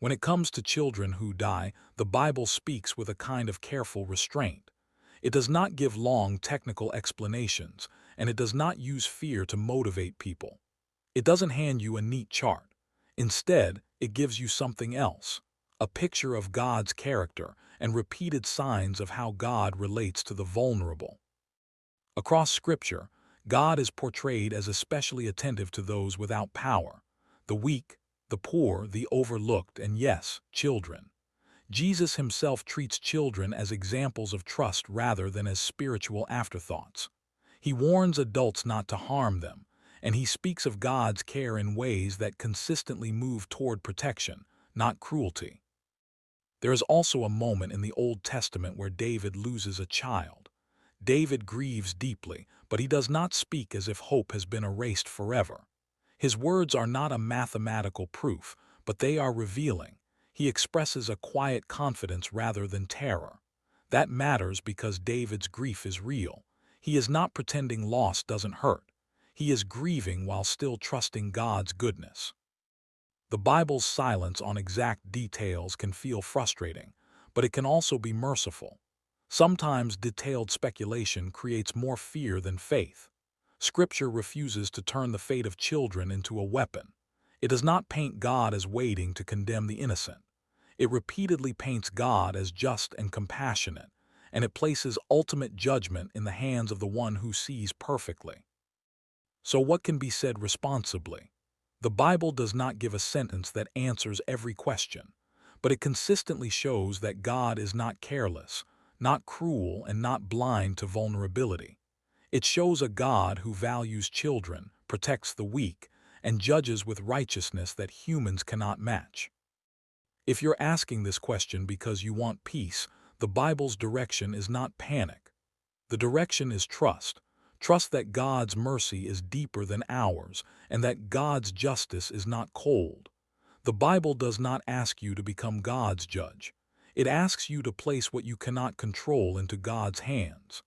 When it comes to children who die, the Bible speaks with a kind of careful restraint. It does not give long technical explanations, and it does not use fear to motivate people. It doesn't hand you a neat chart. Instead, it gives you something else, a picture of God's character and repeated signs of how God relates to the vulnerable. Across Scripture, God is portrayed as especially attentive to those without power, the weak, the poor, the overlooked, and yes, children. Jesus himself treats children as examples of trust rather than as spiritual afterthoughts. He warns adults not to harm them, and he speaks of God's care in ways that consistently move toward protection, not cruelty. There is also a moment in the Old Testament where David loses a child. David grieves deeply, but he does not speak as if hope has been erased forever. His words are not a mathematical proof, but they are revealing. He expresses a quiet confidence rather than terror. That matters because David's grief is real. He is not pretending loss doesn't hurt. He is grieving while still trusting God's goodness. The Bible's silence on exact details can feel frustrating, but it can also be merciful. Sometimes detailed speculation creates more fear than faith. Scripture refuses to turn the fate of children into a weapon. It does not paint God as waiting to condemn the innocent. It repeatedly paints God as just and compassionate, and it places ultimate judgment in the hands of the one who sees perfectly. So what can be said responsibly? The Bible does not give a sentence that answers every question, but it consistently shows that God is not careless, not cruel, and not blind to vulnerability. It shows a God who values children, protects the weak, and judges with righteousness that humans cannot match. If you're asking this question because you want peace, the Bible's direction is not panic. The direction is trust. Trust that God's mercy is deeper than ours, and that God's justice is not cold. The Bible does not ask you to become God's judge. It asks you to place what you cannot control into God's hands.